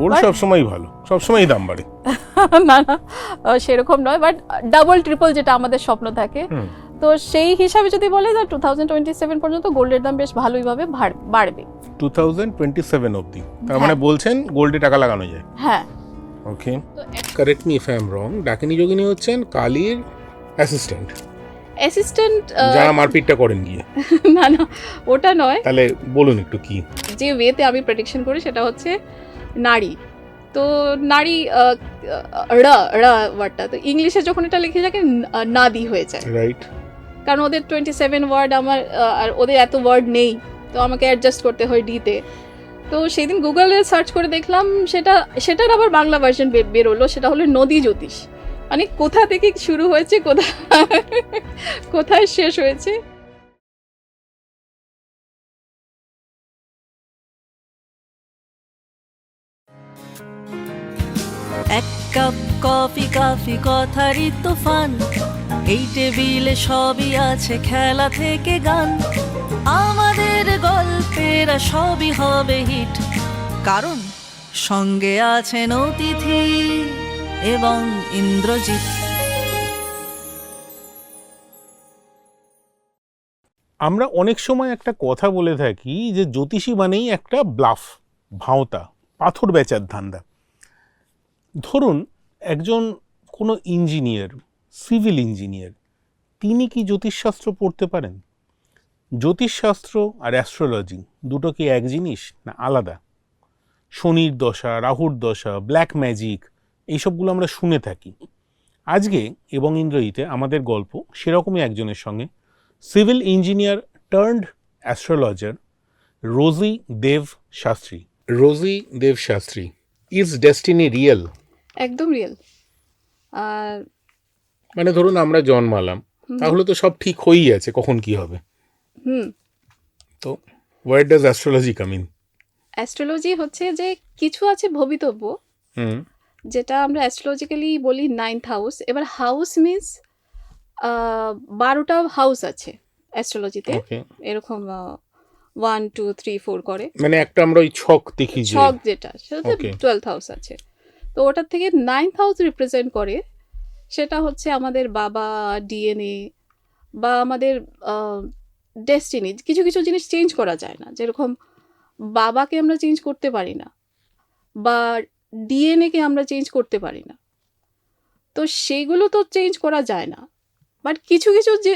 Gold সবসময় ভালো, সবসময় দাম বাড়ে। না না, সেরকম নয়, বাট ডাবল ট্রিপল যেটা আমাদের স্বপ্ন থাকে, তো সেই হিসাবে যদি বলে যে 2027 পর্যন্ত গোল্ডের দাম বেশ ভালোইভাবে বাড়বে। 2027 অবধি, তার মানে বলছেন গোল্ডে টাকা লাগানো যায়। হ্যাঁ, okay, correct me if I am wrong. ডাকিনী যোগিনী হচ্ছেন কালীর অ্যাসিস্ট্যান্ট, যারা মারপিটটা করেন গিয়ে। না না, ওটা নয়। তাহলে বলুন একটু কি। যে ওয়েতে আমি প্রেডিকশন করি সেটা হচ্ছে নারী। তো নারী ওয়ার্ডটা তো ইংলিশে যখন এটা লিখে থাকে নাদি হয়ে যায়, রাইট? কারণ ওদের 27 ওয়ার্ড আমার, আর ওদের এত ওয়ার্ড নেই, তো আমাকে অ্যাডজাস্ট করতে হয় ডিতে। তো সেই দিন গুগলে সার্চ করে দেখলাম সেটার আবার বাংলা ভার্সন বেরোলো, সেটা হলো নদী জ্যোতিষ। মানে কোথা থেকে শুরু হয়েছে, কোথায় শেষ হয়েছে। এক কাপ কফি, কাফি কথারই তুফান, এই টেবিলে সবই আছে খেলা থেকে গান, আমাদের গল্পের সবই হবে হিট, কারণ সঙ্গে আছেন অতিথি এবং ইন্দ্রজিৎ। আমরা অনেক সময় একটা কথা বলে থাকি যে জ্যোতিষী মানেই একটা ব্লাফ, ভাঁওতা, পাথর বেচার ধান্দা। ধরুন একজন কোনো ইঞ্জিনিয়ার, সিভিল ইঞ্জিনিয়ার, তিনি কি জ্যোতিষশাস্ত্র পড়তে পারেন? জ্যোতিষশাস্ত্র আর অ্যাস্ট্রোলজি দুটো কি এক জিনিস না আলাদা? শনির দশা, রাহুর দশা, ব্ল্যাক ম্যাজিক, এইসবগুলো আমরা শুনে থাকি। আজকে এবং ইন্দ্রজিতে আমাদের গল্প সেরকমই একজনের সঙ্গে, civil engineer turned astrologer Rosy Deb Shastri. Rosy Deb Shastri, is destiny real? একদম রিয়েল। আর মানে ধরুন আমরা জন্মালাম, তাহলে তো সব ঠিক হয়েই আছে, কখন কি হবে। তো where does astrology come in? Astrology হচ্ছে যে কিছু আছে ভবিতব্য, যেটা আমরা অ্যাস্ট্রোলজিক্যালি বলি 9th হাউস। এবার হাউস মিন্স 12টা হাউস আছে অ্যাস্ট্রোলজিতে, এরকম 1 2 3 4 করে, মানে একটা আমরা ওই ছক দেখি, ছক যেটা সেটা 12th হাউস আছে। তো ওটার থেকে 9th হাউস রিপ্রেজেন্ট করে, সেটা হচ্ছে আমাদের বাবা, ডিএনএ বা আমাদের ডেস্টিনি। কিছু কিছু জিনিস চেঞ্জ করা যায় না, যেরকম বাবাকে আমরা চেঞ্জ করতে পারি না বা ডিএনএকে আমরা চেঞ্জ করতে পারি না, তো সেইগুলো তো চেঞ্জ করা যায় না। বাট কিছু কিছু যে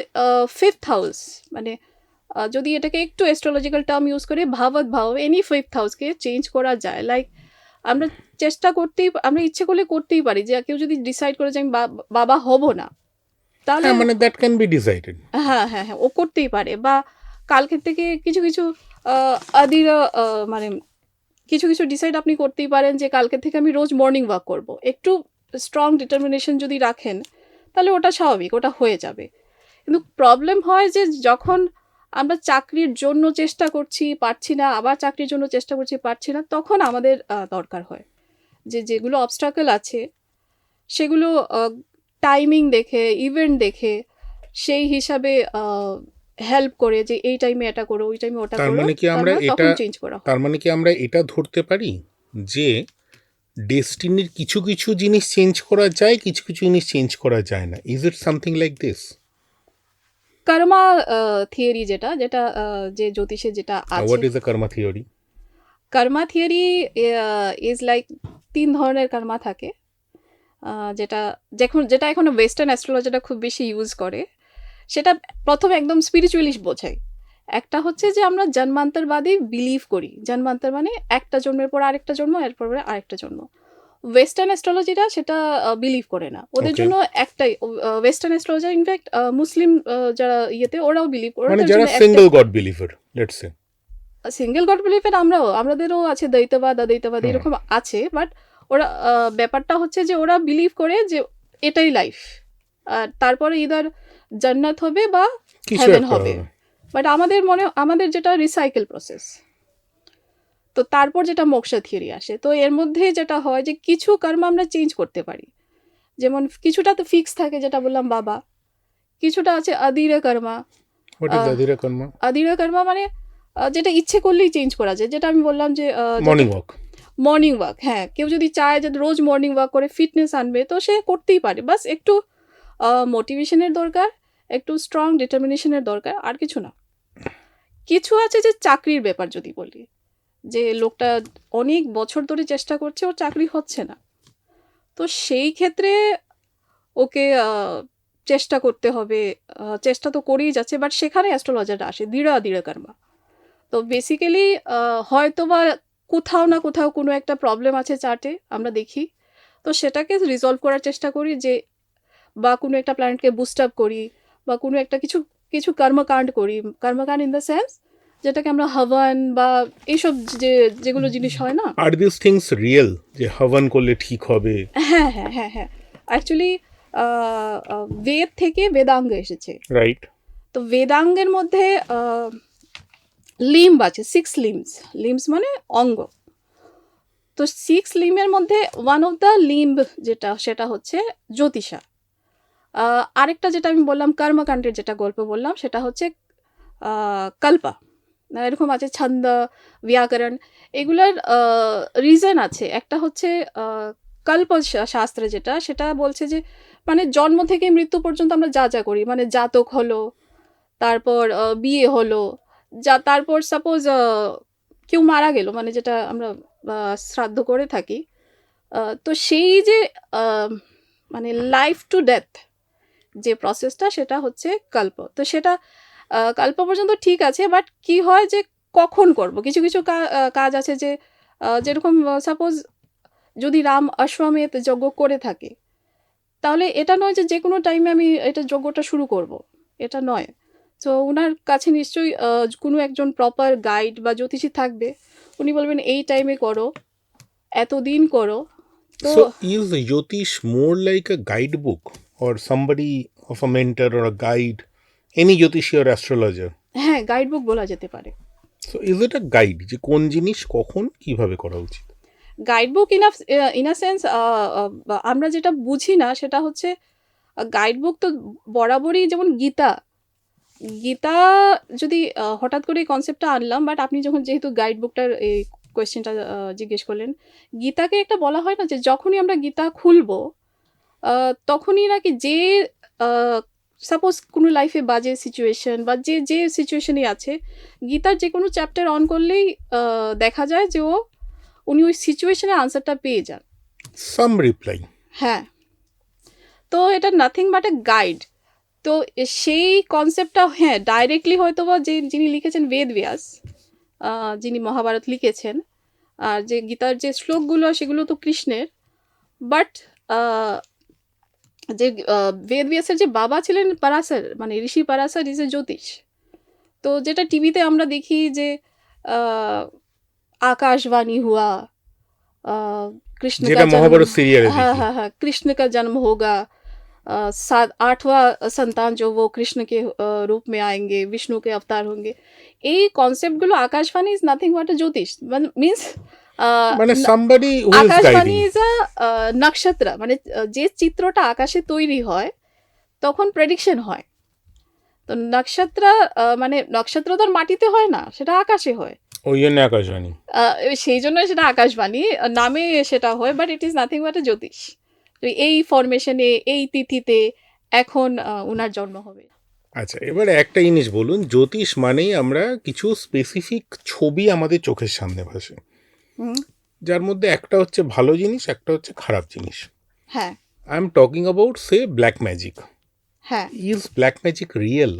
5th হাউস, মানে যদি এটাকে একটু অ্যাস্ট্রোলজিক্যাল টার্ম ইউজ করে ভাবত ভাব, এনি 5th হাউসকে চেঞ্জ করা যায়। লাইক আমরা আমরা ইচ্ছে করলে করতেই পারি, যে কেউ যদি ডিসাইড করে যে আমি বাবা হব না, তাহলে মানে দ্যাট ক্যান বি ডিসাইডেড। হ্যাঁ হ্যাঁ হ্যাঁ, ও করতেই পারে। বা কালকের থেকে কিছু কিছু আদিরা, মানে কিছু কিছু ডিসাইড আপনি করতেই পারেন যে কালকে থেকে আমি রোজ মর্নিং ওয়াক করব। একটু স্ট্রং ডিটারমিনেশন যদি রাখেন, তাহলে ওটা স্বাভাবিক, ওটা হয়ে যাবে। কিন্তু প্রবলেম হয় যে যখন আমরা চাকরির জন্য চেষ্টা করছি, পারছি না, আবার চাকরির জন্য চেষ্টা করছি, পারছি না, তখন আমাদের দরকার হয় যে যেগুলো অবস্ট্রাকল আছে সেগুলো টাইমিং দেখে, ইভেন্ট দেখে, সেই হিসাবে হেল্প করে যে এই টাইমে এটা করো, ওই টাইমে ওটা করো। তার মানে কি আমরা এটা ধরতে পারি যে ডেস্টিনির কিছু কিছু জিনিস চেঞ্জ করা যায়, কিছু কিছু জিনিস চেঞ্জ করা যায় না? Is it something like this? Karma theory যেটা যে জ্যোতিষে যেটা আছে। What is the Karma theory? Karma theory is like 3 ধরনের কর্মা থাকে, যেটা এখন ওয়েস্টার্ন অ্যাস্ট্রোলজিটা খুব বেশি ইউজ করে। সেটা প্রথমে একদম স্পিরিচুয়ালি বোঝায়। একটা হচ্ছে যে আমরা জন্মান্তরবাদী বিলিভ করি, জন্মান্তর মানে একটা জন্মের পর আরেকটা জন্ম, এরপর আরেকটা জন্ম। ওয়েস্টার্ন অ্যাস্ট্রোলজিটা সেটা বিলিভ করে না, ওদের জন্য একটাই ওয়েস্টার্ন অ্যাস্ট্রোলজার, ইনফ্যাক্ট মুসলিম যারা ইয়েতে ওরাও বিলিভ করে, মানে যারা single God believer, let's say single God বিলিভের আমাদেরও আছে দ্বৈতবাদ, অদ্বৈতবাদ, এরকম আছে। বাট ওরা ব্যাপারটা হচ্ছে যে ওরা বিলিভ করে যে এটাই লাইফ, আর তারপরে ইদার জান্নাত হবে বা হেভেন হবে। বাট আমাদের যেটা রিসাইকেল প্রসেস, তো তারপর যেটা মোক্ষা থিওরি আসে। তো এর মধ্যে যেটা হয় যে কিছু কর্ম আমরা চেঞ্জ করতে পারি, যেমন কিছুটা তো ফিক্স থাকে, যেটা বললাম বাবা। কিছুটা আছে আদিরা কর্মা। আদিরা কর্মা মানে যেটা ইচ্ছে করলেই চেঞ্জ করা যায়, যেটা আমি বললাম যে মর্নিং ওয়াক, হ্যাঁ, কেউ যদি চায় যে রোজ মর্নিং ওয়াক করে ফিটনেস আনবে তো সে করতেই পারে, বাস একটু মোটিভেশনের দরকার, একটু স্ট্রং ডিটারমিনেশনের দরকার, আর কিছু না। কিছু আছে যে চাকরির ব্যাপার যদি বলি, যে লোকটা অনেক বছর ধরে চেষ্টা করছে, ওর চাকরি হচ্ছে না, তো সেই ক্ষেত্রে ওকে চেষ্টা করতে হবে, চেষ্টা তো করেই যাচ্ছে, বাট সেখানে অ্যাস্ট্রোলজারটা আসে, দৃঢ় কর্মা। তো বেসিক্যালি হয়তো বা কোথাও না কোথাও কোনো একটা প্রবলেম আছে চার্টে, আমরা দেখি, তো সেটাকে রিজলভ করার চেষ্টা করি, যে বা কোনো একটা প্ল্যানেটকে বুস্ট আপ করি, বা কোনো একটা কিছু কিছু কর্মকাণ্ড করি, কর্মকাণ্ড ইন দ্য সেন্স যেটাকে আমরা হবন বা এইসব যেগুলো জিনিস হয় না। আর দিস থিংস রিয়েল, যে হবন করলে ঠিক হবে? হ্যাঁ হ্যাঁ হ্যাঁ হ্যাঁ, অ্যাকচুয়ালি বেদ থেকে বেদাঙ্গ এসেছে, রাইট। তো বেদাঙ্গের মধ্যে লিম্ব আছে, 6 লিম্বস মানে অঙ্গ। তো 6 লিম্বের মধ্যে ওয়ান অফ দ্য লিম্ব যেটা, সেটা হচ্ছে জ্যোতিষা। আরেকটা যেটা আমি বললাম কর্মকাণ্ডের যেটা গল্প বললাম, সেটা হচ্ছে কল্পা। এরকম আছে ছন্দ, ব্যাকরণ, এগুলার রিজন আছে। একটা হচ্ছে কল্প শাস্ত্রে যেটা, সেটা বলছে যে মানে জন্ম থেকে মৃত্যু পর্যন্ত আমরা যা যা করি, মানে জাতক হলো, তারপর বিয়ে হলো, তারপর সাপোজ কেউ মারা গেল, মানে যেটা আমরা শ্রাদ্ধ করে থাকি, তো সেই যে মানে লাইফ টু ডেথ যে প্রসেসটা, সেটা হচ্ছে কল্প। তো সেটা কল্প পর্যন্ত ঠিক আছে, বাট কি হয় যে কখন করব, কিছু কিছু কাজ আছে যে যেরকম সাপোজ যদি রাম অশ্বমেধ যজ্ঞ করে থাকে, তাহলে এটা নয় যে যে কোনো টাইমে আমি এটা যজ্ঞটা শুরু করব, এটা নয়। তো ওনার কাছে নিশ্চয়ই কোনো একজন প্রপার গাইড বা জ্যোতিষী থাকবে, উনি বলবেন এই টাইমে করো, এতদিন করো। তো So is Jyotish more like a guidebook or somebody of a mentor or a guide, any Jyotishi or astrologer? হ্যাঁ, গাইড বুক বলা যেতে পারে। So is it a guide যে কোন জিনিস কখন কিভাবে করা উচিত? Guide book in a sense আমরা যেটা বুঝি না সেটা হচ্ছে গাইড বুক তো বরাবরই, যেমন গীতা যদি হঠাৎ করে এই কনসেপ্টটা আনলাম, বাট আপনি যখন যেহেতু গাইড বুকটার এই কোয়েশ্চেনটা জিজ্ঞেস করলেন, গীতাকে একটা বলা হয় না যে যখনই আমরা গীতা খুলবো তখনই নাকি যে সাপোজ কোনো লাইফে বাজে সিচুয়েশন বা যে সিচুয়েশনই আছে, গীতার যে কোনো চ্যাপ্টার অন করলেই দেখা যায় যে উনি ওই সিচুয়েশনের আনসারটা পেয়ে যান। Some reply. হ্যাঁ, তো এটা নাথিং বাট এ গাইড। তো সেই কনসেপ্টটা, হ্যাঁ, ডাইরেক্টলি হয়তো বা যিনি লিখেছেন বেদব্যাস, যিনি মহাভারত লিখেছেন, আর যে গীতার যে শ্লোকগুলো সেগুলো তো কৃষ্ণের, বাট যে বেদব্যাসের যে বাবা ছিলেন পারাশর, মানে ঋষি পারাশর ইজ এ জ্যোতিষ। তো যেটা টিভিতে আমরা দেখি যে आकाशवाणी हुआ, कृष्ण যেটা का মহাভারত जन्म, সিরিয়ালে हाँ দেখি। हाँ हाँ, कृष्ण का जन्म होगा, 8वां संतान जो वो कृष्ण के रूप में आएंगे, विष्णु के अवतार होंगे। এই কনসেপ্টগুলো Akashvani is nothing but a Jyotish, means মানে somebody who is Akashvani guiding. Is a নক্ষত্র, মানে যে চিত্রটা আকাশে তৈরি হয় তখন প্রেডিকশন হয়। তো নক্ষত্র মানে নক্ষত্র তো আর মাটিতে হয় না, সেটা আকাশে হয়, ওই জন্য আকাশবাণী। সেই জন্য সেটা আকাশবাণী নামে সেটা হয়, but it is nothing but a জ্যোতিষ। তো এই ফরমেশনে, এই তিথিতে এখন ওনার জন্ম হবে। আচ্ছা, এবার একটা জিনিস বলুন, জ্যোতিষ মানেই আমরা কিছু স্পেসিফিক ছবি আমাদের চোখের সামনে ভাসে, হুম, যার মধ্যে একটা হচ্ছে ভালো জিনিস, একটা হচ্ছে খারাপ জিনিস। হ্যাঁ I am talking about say black magic. হ্যাঁ ইজ ব্ল্যাক ম্যাজিক রিয়েল?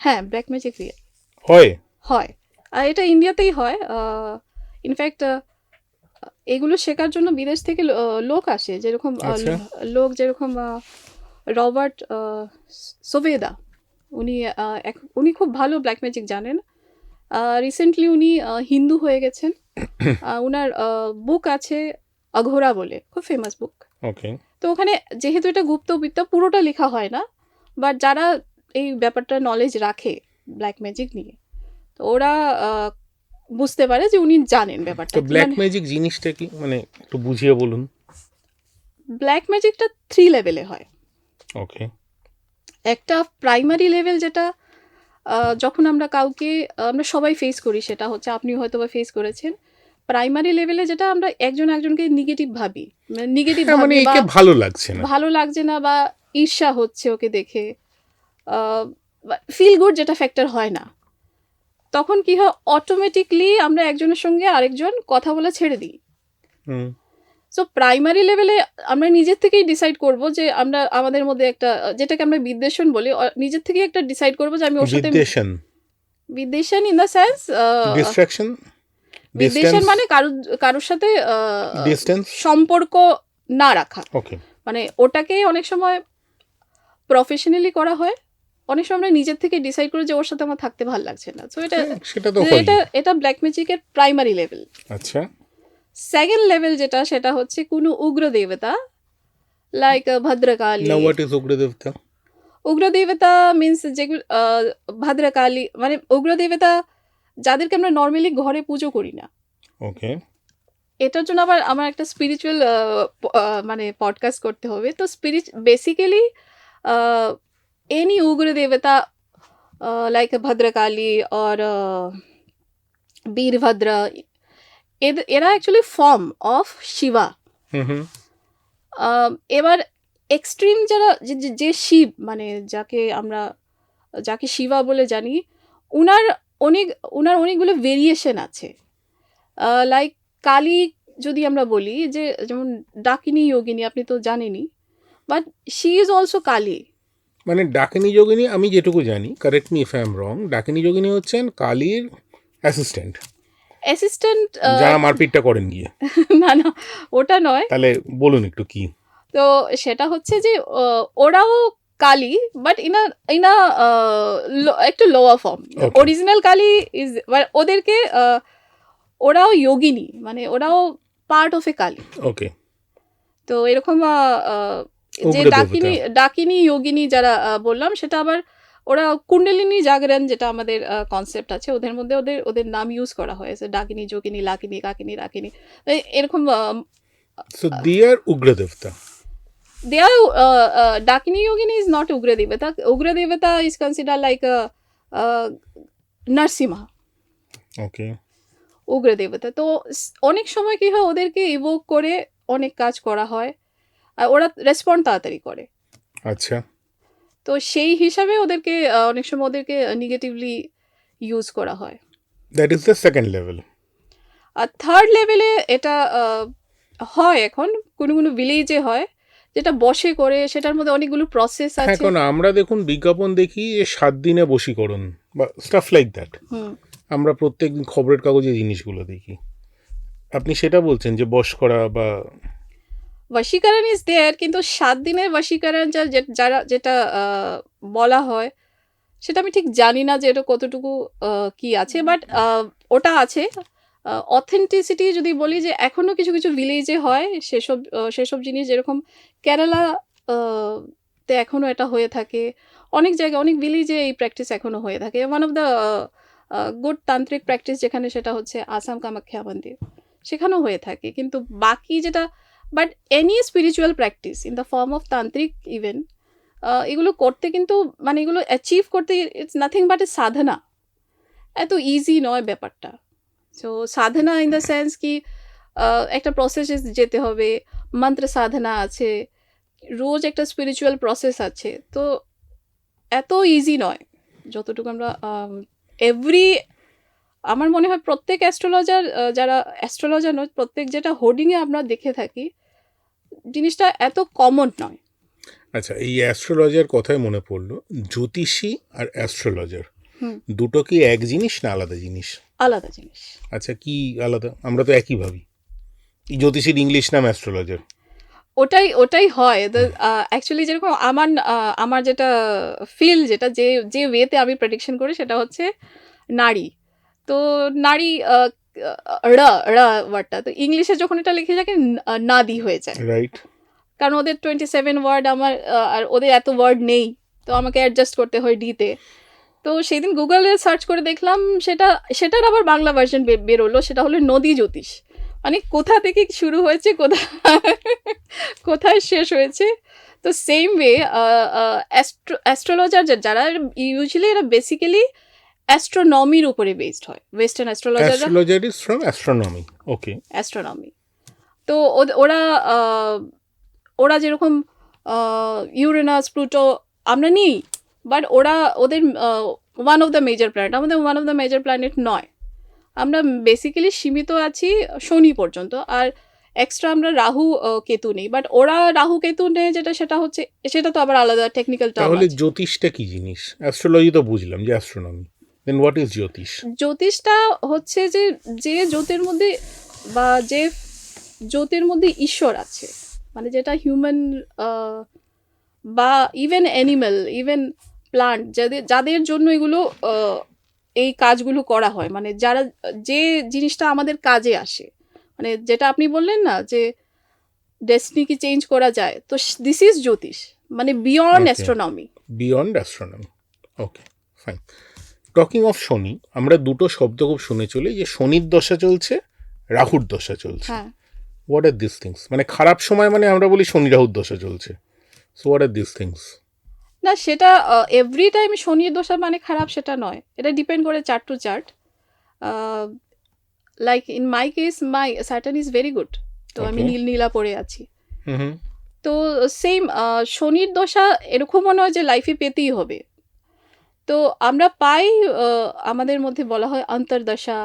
হ্যাঁ, ব্ল্যাক ম্যাজিক রিয়েল হয়? হয়, আর এটা ইন্ডিয়াতেই হয়। ইনফ্যাক্ট এগুলো শেখার জন্য বিদেশ থেকে লোক আসে, যেরকম আচ্ছা। লোক যেরকম রবার্ট সোভেদা, উনি খুব ভালো ব্ল্যাক ম্যাজিক জানেন। রিসেন্টলি উনি হিন্দু হয়ে গেছেন। ওনার বুক আছে অঘোরা বলে, খুব ফেমাস বুক। ওকে। তো ওখানে যেহেতু এটা গুপ্তবিদ্যা, পুরোটা লেখা হয় না, বাট যারা এই ব্যাপারটা নলেজ রাখে ব্ল্যাক ম্যাজিক নিয়ে, তো ওরা বুঝতে পারে যে উনি জানেন ব্যাপারটা। তো ব্ল্যাক ম্যাজিক জিনিসটা কি, মানে একটু বুঝিয়ে বলুন। ব্ল্যাক ম্যাজিকটা 3 লেভেলে হয়। ওকে। একটা প্রাইমারি লেভেল যেটা যখন আমরা কাউকে, আমরা সবাই ফেস করি, সেটা হচ্ছে আপনি হয়তো বা ফেস করেছেন, প্রাইমারি লেভেলে যেটা আমরা একজন একজনকে নেগেটিভ ভাবি, নেগেটিভ হ্যাঁ, মানে ভাবি বা একে ভালো লাগছে না। ভালো লাগছে না বা ঈর্ষা হচ্ছে ওকে দেখে, ফিল গুড যেটা ফ্যাক্টর হয় না, তখন কি হয় অটোমেটিকলি আমরা একজনের সঙ্গে আরেকজন কথা বলা ছেড়ে দিই। হুম, সো প্রাইমারি লেভেলে আমরা নিজের থেকেই ডিসাইড করব যে আমরা আমাদের মধ্যে একটা যেটাকে আমরা বিদ্বেষণ বলি, নিজের থেকেই একটা ডিসাইড করব যে আমি ওর সাথে বিদ্বেষণ, বিদ্বেষণ ইন দ্য সেন্স ডিস্ট্রাকশন, বিদ্বেষণ মানে কারোর সাথে ডিস্টেন্স। সম্পর্ক না রাখা, ওকে, মানে ওটাকে অনেক সময় প্রফেশনালি করা হয়, অনেক সময় আমরা নিজের থেকে ডিসাইড করি যে ওর সাথে আমার থাকতে ভালো লাগছে না। সো সেটা তো হয়। এটা ব্ল্যাক ম্যাজিকের প্রাইমারি লেভেল। আচ্ছা, সেকেন্ড লেভেল যেটা সেটা হচ্ছে কোনো উগ্র দেবতা, like Bhadrakali. Now what is উগ্র দেবতা? উগ্র দেবতা মিনস যেগুলো ভদ্রকালী, মানে উগ্র দেবতা যাদেরকে আমরা নর্মালি ঘরে পুজো করি না। ওকে, এটার জন্য আবার আমার একটা স্পিরিচুয়াল মানে পডকাস্ট করতে হবে। তো বেসিক্যালি এনি উগ্র দেবতা লাইক ভদ্রকালী और বীরভদ্র, এরা অ্যাকচুয়ালি ফর্ম অফ শিবা। হুম হুম, এবার এক্সট্রিম যারা যে শিব, মানে যাকে শিবা বলে জানি, উনার অনেকগুলো ভেরিয়েশন আছে। লাইক কালী যদি আমরা বলি, যে যেমন ডাকিনী যোগিনী আপনি তো জানেনই, but she is also Kali. মানে ডাকিনী যোগিনী আমি যেটুকু জানি, correct me if I am wrong, ডাকিনী যোগিনী হচ্ছেন কালীর অ্যাসিস্ট্যান্ট, যারা মারপিটটা করেন গিয়ে। না না, ওটা নয়। তাহলে বলুন একটু কি? তো সেটা হচ্ছে যে ওরাও কালী, বাট ইনা একটু lower form. Okay. Original Kali is, ওদেরকে ওরাও যোগিনী, মানে ওরাও পার্ট অফ এ কালী। ওকে, তো এরকম যে উগ্র দেবতা। ডাকিনী যোগিনী যারা বললাম, সেটা আবার ওরা কুণ্ডলিনী জাগরণ যেটা আমাদের কনসেপ্ট আছে, ওদের মধ্যে ওদের নাম ইউজ করা হয়েছে, ডাকিনী যোগিনী, লাকিনী, কাকিনী, রাকিনী, এরকম। সো দে আর উগ্র দেবতা। They are Dakini Yogini is not Ugra Devata. Ugra Devata is considered like a Narsimha. ওকে, উগ্র দেবতা। তো অনেক সময় কি হয়, ওদেরকে ইভোক করে অনেক কাজ করা হয়, আর ওরা রেসপন্ড তাড়াতাড়ি করে। আচ্ছা, তো সেই হিসাবে ওদেরকে অনেক সময় ওদেরকে নেগেটিভলি ইউজ করা হয়। That is the second level. আর থার্ড লেভেলে এটা হয় এখন কোনো ভিলেজে হয়, যেটা বসে করে, সেটার মধ্যে অনেকগুলো প্রসেস আছে। এখন আমরা দেখুন বিজ্ঞাপন দেখি যে 7 দিনে বশীকরণ বা স্টাফ লাইক দ্যাট, আমরা প্রত্যেক দিন খবরের কাগজে জিনিসগুলো দেখি। আপনি সেটা বলছেন যে বশ করা বা বশীকরণ ইজ দেয়ার, কিন্তু 7 দিনের বশীকরণ যেটা বলা হয়, সেটা আমি ঠিক জানি না যে এটা কতটুকু কি আছে, বাট ওটা আছে। অথেন্টিসিটি যদি বলি, যে এখনো কিছু কিছু ভিলেজে হয় সেসব জিনিস, যেরকম কেরালা তে এখনো এটা হয়ে থাকে, অনেক জায়গায় অনেক ভিলেজে এই প্র্যাকটিস এখনো হয়ে থাকে। ওয়ান অফ দ্য গুড তান্ত্রিক প্র্যাকটিস যেখানে, সেটা হচ্ছে আসাম কামাখ্যা মন্দির, সেখানেও হয়ে থাকে। কিন্তু বাকি যেটা, but any spiritual practice in the form of তান্ত্রিক ইভেন, এগুলো করতে কিন্তু, মানে এগুলো অ্যাচিভ করতে, ইটস নাথিং বাট এ সাধনা। এত ইজি নয় ব্যাপারটা। So Sadhana in the sense কি, একটা প্রসেসে যেতে হবে, মন্ত্র সাধনা আছে, রোজ একটা স্পিরিচুয়াল প্রসেস আছে। তো এত ইজি নয় যতটুকু আমরা আমার মনে হয় প্রত্যেক অ্যাস্ট্রোলজার, যারা অ্যাস্ট্রোলজার নয়, প্রত্যেক যেটা হোর্ডিংয়ে আমরা দেখে থাকি, জিনিসটা এত কমন নয়। আচ্ছা, এই অ্যাস্ট্রোলজার কথায় মনে পড়লো, জ্যোতিষী আর অ্যাস্ট্রোলজার দুটো কি এক জিনিস না আলাদা জিনিস? আলাদা জিনিস। আচ্ছা, কি আলাদা? আমরা তো একই ভাবি। জ্যোতিষীর ইংলিশ নাম অ্যাস্ট্রোলজার। ওটাই হয়। অ্যাকচুয়ালি যেরকম আমার যেটা ফিল, যে ওয়েতে আমি প্রেডিকশন করি, সেটা হচ্ছে নারী। তো নারী ওয়ার্ডটা, তো ইংলিশে যখন এটা লিখে যাকে নাদি হয়ে যায়, রাইট? কারণ ওদের 27 ওয়ার্ড, আমার আর ওদের এত ওয়ার্ড নেই, তো আমাকে অ্যাডজাস্ট করতে হয় ডিতে। তো সেদিন গুগলে সার্চ করে দেখলাম, সেটার আবার বাংলা ভার্সন বেরোলো, সেটা হলো নদী জ্যোতিষ। মানে কোথা থেকে শুরু হয়েছে, কোথায় শেষ হয়েছে। তো সেম ওয়ে অ্যাস্ট্রোলজার যারা ইউজুয়ালি, এরা বেসিক্যালি অ্যাস্ট্রোনমির উপরে বেসড হয়, ওয়েস্টার্ন অ্যাস্ট্রোলজাররা astrologer is from astronomy. Okay, astronomy. তো ওরা যেরকম ইউরেনাস প্লুটো আমরা নিই, বাট ওদের one of the major planet, আমাদের one of the major planet নয়। আমরা বেসিক্যালি সীমিত আছি শনি পর্যন্ত, আর এক্সট্রা আমরা রাহু কেতু নেই। বাট ওরা রাহু কেতু নেই যেটা, সেটা তো আবার আলাদা টেকনিক্যাল টার্ম তাহলে আছে। জ্যোতিষটা কি জিনিস? অ্যাস্ট্রোলজি তো বুঝলাম যে অ্যাস্ট্রোনমি, দেন হোয়াট ইজ জ্যোতিষ? জ্যোতিষটা হচ্ছে যে জ্যোতির মধ্যে বা যে জ্যোতির মধ্যে ঈশ্বর আছে, মানে যেটা হিউম্যান বা ইভেন অ্যানিমেল, ইভেন প্লান্ট, যাদের জন্য এগুলো এই কাজগুলো করা হয়, মানে যে জিনিসটা আমাদের কাজে আসে, মানে যেটা আপনি বললেন না যে ডেস্টিনি কি চেঞ্জ করা যায়, তো দিস ইজ জ্যোতিষ, মানে beyond Okay. Astronomy. Beyond astronomy. Okay, fine. Talking of Shani, আমরা দুটো শব্দ খুব শুনে চলি, যে শনির দশা চলছে, রাহুর দশা চলছে। হ্যাঁ, হোয়াট আর দিস থিংস? মানে খারাপ সময় মানে আমরা বলি শনি রাহুর দশা চলছে, so what are this things? না সেটা এভরি টাইম শনির দশা মানে খারাপ সেটা নয়, এটা ডিপেন্ড করে chart to chart. Like in my case, my Saturn is very good, তো আমি Okay. নীলা পড়ে আছি। হুম, তো সেম শনির দশা এরকমও নয় যে লাইফে পেতেই হবে। তো আমরা পাই, আমাদের মধ্যে বলা হয় অন্তর্দশা,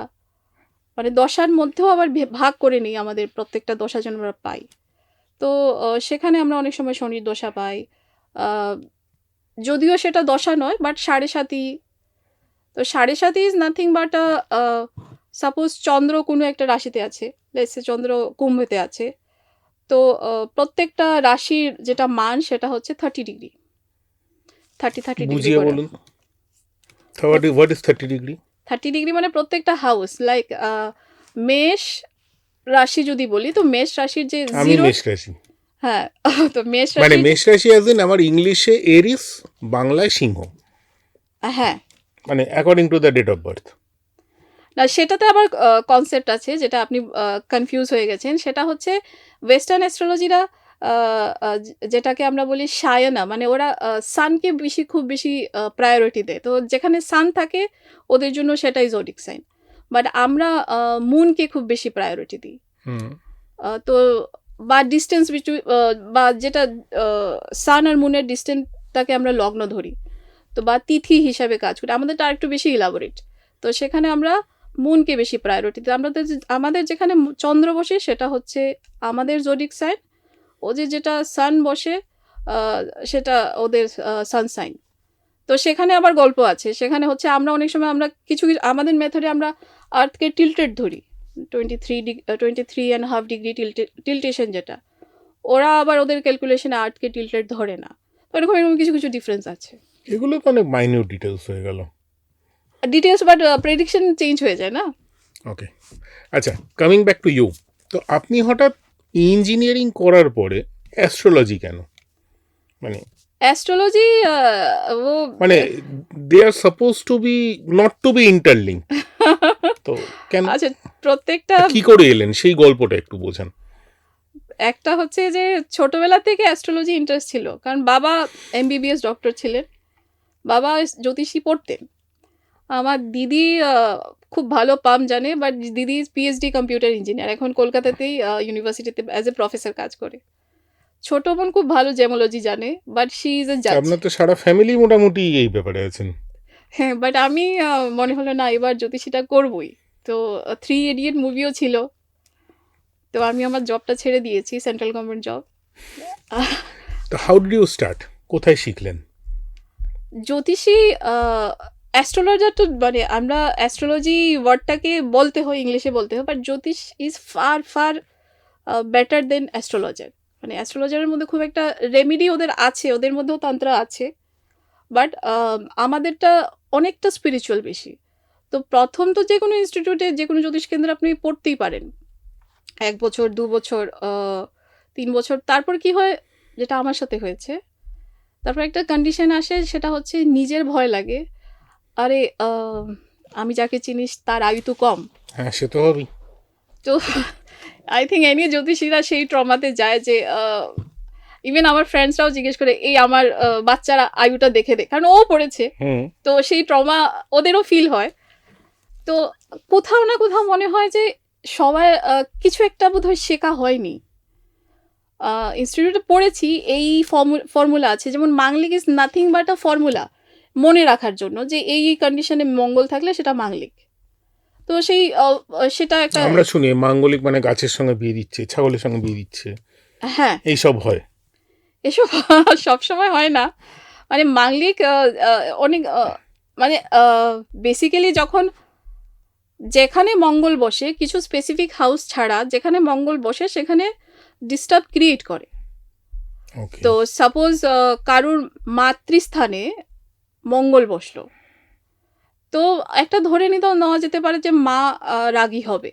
মানে দশার মধ্যেও আবার ভাগ করে নিই, আমাদের প্রত্যেকটা দশা যেন আমরা পাই। তো সেখানে আমরা অনেক সময় শনির দশা পাই, যদিও সেটা দশা নয়, বাট 7.5। তো 7.5 ইজ নাথিং বাট সাপোজ চন্দ্র কোনো একটা রাশিতে আছে, লেটস সে চন্দ্র কুম্ভতে আছে, তো প্রত্যেকটা রাশির যেটা মান সেটা হচ্ছে 30 ডিগ্রি, 30 ডিগ্রি বুঝিয়ে বলুন। What is 30 degree? 30 ডিগ্রি মানে প্রত্যেকটা হাউস, লাইক মেষ রাশি যদি বলি, তো মেষ রাশির যে আমি 0, মেষ রাশি। হ্যাঁ তো মেষ মানে রাশি, মেষ রাশি অ্যাজ ইন আমার ইংলিশে এরিস, বাংলায় সিংহ, হ্যাঁ। মানে according to the date of birth. না সেটাতে আবার কনসেপ্ট আছে, যেটা আপনি কনফিউজ হয়ে গেছেন। সেটা হচ্ছে ওয়েস্টার্ন অ্যাস্ট্রোলজিরা যেটাকে আমরা বলি সায়না, মানে ওরা সানকে খুব বেশি প্রায়োরিটি দেয়। তো যেখানে সান থাকে ওদের জন্য সেটাই জোডিক সাইন, বাট আমরা মুনকে খুব বেশি প্রায়োরিটি দিই। হুম, তো বা ডিস্টেন্স বা যেটা সান আর মুনের ডিস্টেন্সটাকে আমরা লগ্ন ধরি, তো বা তিথি হিসাবে কাজ করি, আমাদেরটা আরেকটু বেশি ইলাবোরেট। তো সেখানে আমরা মুনকে বেশি প্রায়োরিটি দিই। আমাদের যেখানে চন্দ্র বসে সেটা হচ্ছে আমাদের জোডিক সাইন, যেটা সান বসে সেটা ওদের সান সাইন। তো সেখানে আবার গল্প আছে, সেখানে হচ্ছে আমরা অনেক সময় আমরা কিছু আমাদের মেথডে আমরা আর্থকে টিল্টেড ধরি, 23.5 ডিগ্রি টিল্টেশন, যেটা ওরা আবার ওদের ক্যালকুলেশনে আর্থকে টিল্টেড ধরে না। তো এরকম কিছু কিছু ডিফারেন্স আছে, এগুলো তো অনেক মাইনিউট ডিটেলস হয়ে গেল। ডিটেলস, বাট প্রেডিকশন চেঞ্জ হয়ে যায় না। ওকে, আচ্ছা, কামিং ব্যাক টু ইউ, তো আপনি হঠাৎ ইঞ্জিনিয়ারিং করার পরে অ্যাস্ট্রোলজি কেন? মানে অ্যাস্ট্রোলজি ও মানে they are suppose to be not to be interlink, তো কেন, আচ্ছা, প্রত্যেকটা কি করে এলেন সেই গল্পটা একটু বোঝান। একটা হচ্ছে যে ছোটবেলা থেকে অ্যাস্ট্রোলজি ইন্টারেস্ট ছিল, কারণ বাবা MBBS ডক্টর ছিলেন, বাবা জ্যোতিষী পড়তেন। আমার দিদি খুব ভালো পাম জানে, বাট দিদি PhD কম্পিউটার ইঞ্জিনিয়ার, এখন কলকাতাতেই ইউনিভার্সিটিতে অ্যাজ এ প্রফেসর কাজ করে। ছোট বোন খুব ভালো জেমোলজি জানে, বাট শি ইজ এ জাজ। আপনার তো সারা ফ্যামিলি মোটামুটি এই ব্যাপারে আছেন। হ্যাঁ, বাট আমি মনে হলো না এবার জ্যোতিষীটা করবই। তো 3 ইডিয়েট মুভিও ছিল, তো আমি আমার জবটা ছেড়ে দিয়েছি, সেন্ট্রাল গভর্নমেন্ট জব। তো হাউ ডিড ইউ স্টার্ট, কোথায় শিখলেন? জ্যোতিষী অ্যাস্ট্রোলজার তো মানে আমরা অ্যাস্ট্রোলজি ওয়ার্ডটাকে বলতে হয়, ইংলিশে বলতে হয়, but Jyotish is far far better then astrologer. মানে অ্যাস্ট্রোলজারের মধ্যে খুব একটা রেমিডি ওদের আছে, ওদের মধ্যেও তন্ত্র আছে, বাট আমাদেরটা অনেকটা স্পিরিচুয়াল বেশি। তো প্রথম তো যে কোনো ইনস্টিটিউটে যে কোনো জ্যোতিষ কেন্দ্রে আপনি পড়তেই পারেন 1 বছর 2 বছর 3 বছর। তারপর কি হয়, যেটা আমার সাথে হয়েছে, তারপর একটা কন্ডিশন আসে, সেটা হচ্ছে নিজের ভয় লাগে, আরে আমি যাকে চিনিস তার আয়ু তো কম। হ্যাঁ, সে তো হবেই। তো আই থিঙ্ক এনি জ্যোতিষীরা সেই ট্রমাতে যায় যে ইভেন আমার ফ্রেন্ডসরাও জিজ্ঞেস করে এই আমার বাচ্চারা আয়ুটা দেখে দে, কারণ ও পড়েছে, হুম তো সেই ট্রমা ওদেরও ফিল হয়। তো কোথাও না কোথাও মনে হয় যে সবাই কিছু একটা বোধহয় শেখা হয়নি। ইনস্টিটিউটে পড়েছি এই ফর্মুলা আছে, যেমন মাঙ্গলিক is nothing but a formula, মনে রাখার জন্য যে এই কন্ডিশনে মঙ্গল থাকলে সেটা মাঙ্গলিক। তো সেই সেটা একটা, আমরা শুনি মাঙ্গলিক মানে গাছের সঙ্গে বিয়ে দিচ্ছে, ছাগলের সঙ্গে বিয়ে দিচ্ছে, হ্যাঁ এইসব হয়। এসব সবসময় হয় না। মানে মাঙ্গলিক অনেক মানে বেসিক্যালি যখন যেখানে মঙ্গল বসে, কিছু স্পেসিফিক হাউস ছাড়া যেখানে মঙ্গল বসে সেখানে ডিস্টার্ব ক্রিয়েট করে। ওকে তো সাপোজ কারুর মাতৃস্থানে মঙ্গল বসলো, তো একটা ধরে নিতেও নেওয়া যেতে পারে যে মা রাগী হবে।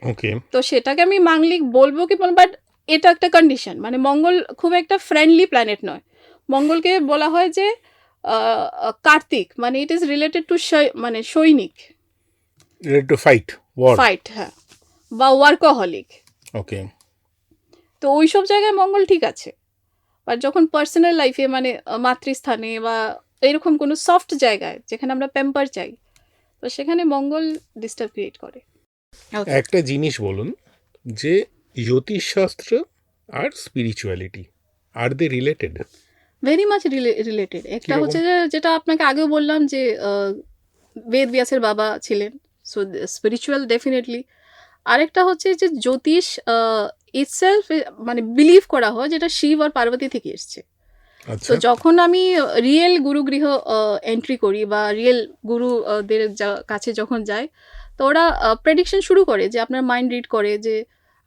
ওকে তো সেটাকে আমি মাঙ্গলিক বলবো কি, বাট এটা একটা কন্ডিশন। মানে মঙ্গল খুব একটা ফ্রেন্ডলি প্ল্যানেট নয়। মঙ্গলকে বলা হয় যে কার্তিক, মানে ইট ইজ রিলেটেড টু মানে সৈনিক, টু ফাইট ওয়ার। ফাইট, হ্যাঁ, বা ওয়ার্কহলিক। ওকে তো ওইসব জায়গায় মঙ্গল ঠিক আছে, বাট যখন পার্সোনাল লাইফে মানে মাতৃস্থানে বা এরকম কোনো সফট জায়গায় যেখানে আমরা প্যাম্পার চাই, তো সেখানে মঙ্গল ডিস্টার্ব ক্রিয়েট করে। একটা জিনিস বলুন, যে জ্যোতিষশাস্ত্র আর স্পিরিচুয়ালিটি আর দে রিলেটেড? Very much related. একটা কিরকম? হচ্ছে যে যেটা আপনাকে আগেও বললাম যে বেদ ব্যাসের বাবা ছিলেন, সো স্পিরিচুয়াল ডেফিনেটলি। আরেকটা হচ্ছে যে জ্যোতিষ ইটসেলফ মানে বিলিভ করা হয় যেটা শিব আর পার্বতী থেকে এসছে। আচ্ছা তো যখন আমি রিয়েল গুরুগৃহ এন্ট্রি করি বা রিয়েল গুরুদের কাছে যখন যাই, তো ওরা প্রেডিকশন শুরু করে যে আপনার মাইন্ড রিড করে যে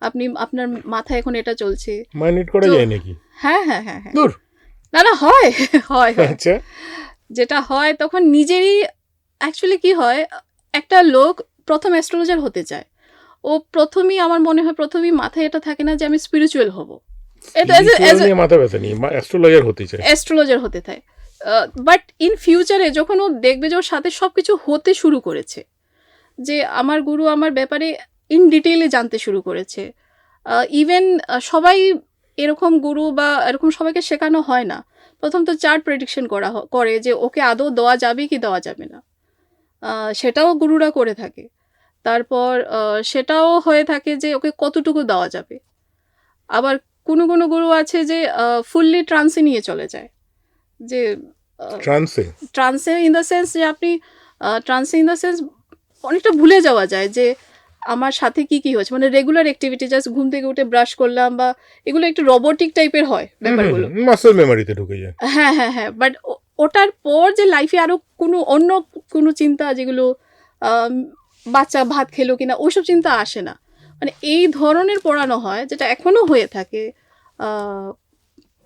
আপনি আপনার মাথায় এখন এটা চলছে। মাইন্ড করা তো- যায় নাকি? হ্যাঁ হ্যাঁ হ্যাঁ হ্যাঁ, দূর। না না হয় হয় হয়। আচ্ছা যেটা হয় তখন নিজেরই অ্যাকচুয়ালি কি হয়, একটা লোক প্রথম অ্যাস্ট্রোলজার হতে চায়, ও প্রথমেই আমার মনে হয় প্রথমেই মাথায় এটা থাকে না যে আমি স্পিরিচুয়াল হব, এটা Spiritual নিয়ে মাথা ব্যথা নেই, অ্যাস্ট্রোলজার হতে চায়। অ্যাস্ট্রোলজার হতে থাকে। বাট ইন ফিউচারে যখন ও দেখবে যে ওর সাথে সব কিছু হতে শুরু করেছে, যে আমার গুরু আমার ব্যাপারে ইন ডিটেইলে জানতে শুরু করেছে, ইভেন সবাই এরকম গুরু বা এরকম সবাইকে শেখানো হয় না। প্রথম তো চার্ট প্রেডিকশন করে যে ওকে আদৌ দেওয়া যাবে কি দেওয়া যাবে না, সেটাও গুরুরা করে থাকে। তারপর সেটাও হয়ে থাকে যে ওকে কতটুকু দেওয়া যাবে। আবার কোনো কোনো গুরু আছে যে ফুললি ট্রান্সে নিয়ে চলে যায়, যে ট্রান্সে? ট্রান্সে ইন দ্য সেন্স যে আপনি ট্রান্সে ইন দ্য সেন্স অনেকটা ভুলে যাওয়া যায় যে আমার সাথে কি কি হচ্ছে, মানে রেগুলার অ্যাক্টিভিটি, জাস্ট ঘুম থেকে উঠে ব্রাশ করলাম বা এগুলো একটু রোবোটিক টাইপের হয় ব্যাপারগুলো। মাসল মেমোরিতে ঢুকে যায়। হ্যাঁ হ্যাঁ হ্যাঁ, বাট ওটার পর যে লাইফে আরও অন্য কোনো চিন্তা, যেগুলো বাচ্চা ভাত খেলো কিনা ওইসব চিন্তা আসে না, মানে এই ধরনের পড়ানো হয়, যেটা এখনও হয়ে থাকে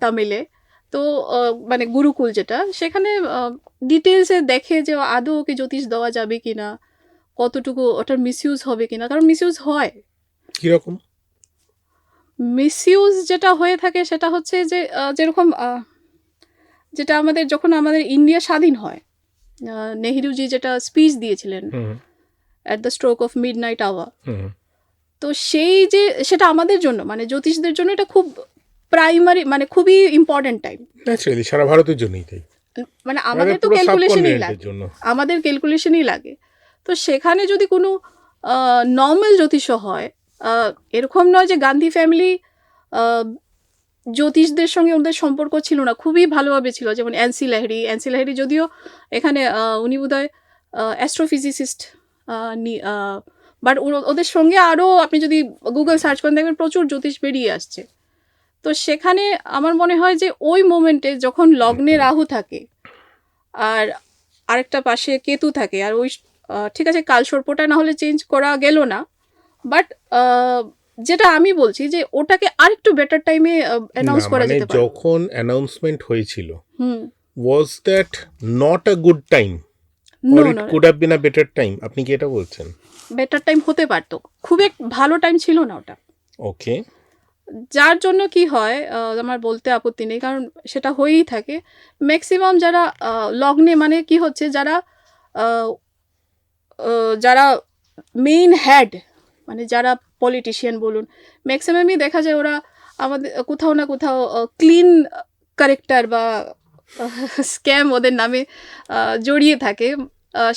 তামিলে। তো মানে গুরুকুল যেটা, সেখানে ডিটেলসে দেখে যে আদৌ ওকে জ্যোতিষ দেওয়া যাবে কিনা, কতটুকু ওটার মিসইউজ হবে কিনা, কারণ মিসইউজ হয়। কিরকম? মিসইউজ যেটা হয়ে থাকে সেটা হচ্ছে যে যেরকম যেটা যখন আমাদের ইন্ডিয়া স্বাধীন হয়, নেহেরুজি যেটা স্পিচ দিয়েছিলেন at the stroke of midnight hour, তো সেই যে সেটা আমাদের জন্য মানে জ্যোতিষদের জন্য এটা খুব প্রাইমারি, মানে খুবই ইম্পর্টেন্ট টাইম। ন্যাচারালি সারা ভারতের জন্যই তাই, মানে আমাদের তো পুরো ক্যালকুলেশনই সাবকন্টিনেন্টের লাগে, জন্য। আমাদের ক্যালকুলেশনই লাগে। তো সেখানে যদি কোনো নর্মাল জ্যোতিষ হয়, এরকম নয় যে গান্ধী ফ্যামিলি জ্যোতিষদের সঙ্গে ওদের সম্পর্ক ছিল না, খুবই ভালোভাবে ছিল। যেমন এনসি লাহিড়ী যদিও এখানে উনি বোধহয় অ্যাস্ট্রোফিজিসিস্ট, বাট ওদের সঙ্গে আরও আপনি যদি গুগল সার্চ করেন দেখবেন প্রচুর জ্যোতিষ বেরিয়ে আসছে। তো সেখানে আমার মনে হয় যে ওই মোমেন্টে যখন লগ্নে রাহু থাকে আর আরেকটা পাশে কেতু থাকে, আর ওই ঠিক আছে কালসর্পটা না হলে চেঞ্জ করা গেল না, বাট যেটা আমি বলছি যে ওটাকে আরেকটু বেটার টাইমে অ্যানাউন্স করা যেতে পারে। যখন অ্যানাউন্সমেন্ট হয়েছিল, hmm, was that not a good time no or it no, could have been a better time? আপনি কি এটা বলছেন? বেটার টাইম হতে পারতো, খুব এক ভালো টাইম ছিল না ওটা। ওকে যার জন্য কি হয় আমার বলতে আপত্তি নেই, কারণ সেটা হয়েই থাকে। ম্যাক্সিমাম যারা লগ্নে, মানে কি হচ্ছে, যারা মেইন হেড, মানে যারা পলিটিশিয়ান বলুন, ম্যাক্সিমামই দেখা যায় ওরা আমাদের কোথাও না কোথাও ক্লিন ক্যারেক্টার বা স্ক্যাম ওদের নামে জড়িয়ে থাকে,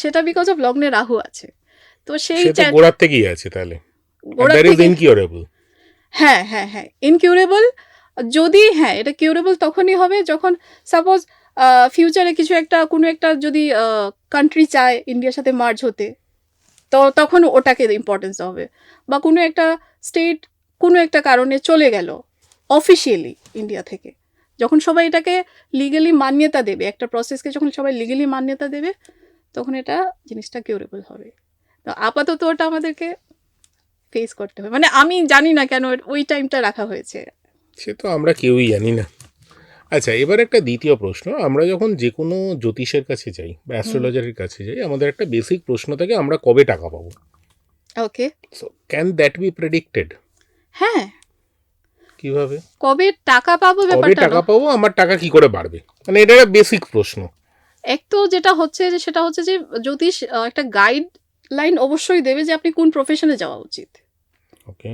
সেটা বিকজ অফ লগ্নে রাহু আছে। তো সেই সে তো গোড়ার থেকেই আছে তাহলে, গোড়ার দ্যাট ইজ থেকে ইনকিউরেবল। হ্যাঁ হ্যাঁ হ্যাঁ ইনকিউরেবল। যদি হ্যাঁ এটা কিউরেবল তখনই হবে যখন সাপোজ ফিউচারে কিছু একটা কোনো একটা যদি কান্ট্রি চায় ইন্ডিয়ার সাথে মার্জ হতে, তো তখন ওটাকে ইম্পর্টেন্স হবে। বা কোনো একটা স্টেট কোনো একটা কারণে চলে গেল অফিসিয়ালি ইন্ডিয়া থেকে, যখন সবাই এটাকে লিগালি মান্যতা দেবে, একটা প্রসেসকে যখন সবাই লিগালি মান্যতা দেবে, তখন এটা জিনিসটা কিউরেবল হবে। তো আপাতত ওটা আমাদেরকে ফেস করতে হবে, মানে আমি জানি না কেন ওই টাইমটা রাখা হয়েছে। সে তো আমরা কেউই জানি না। আচ্ছা, এবার একটা দ্বিতীয় প্রশ্ন, আমরা যখন যে কোনো জ্যোতিষের কাছে যাই বা অ্যাস্ট্রোলজারের কাছে যাই, আমাদের একটা বেসিক প্রশ্ন থাকে আমরা কবে টাকা পাবো। Okay, so can that be predicted? হ্যাঁ কিভাবে কবে টাকা পাবো কবে ব্যাপারটা টাকা না। পাবো, আমার টাকা কি করে বাড়বে, মানে এটা একটা বেসিক প্রশ্ন। এক তো যেটা হচ্ছে যে সেটা হচ্ছে যে জ্যোতিষ একটা গাইডলাইন অবশ্যই দেবে যে আপনি কোন প্রফেশনে যাওয়া উচিত। ওকে,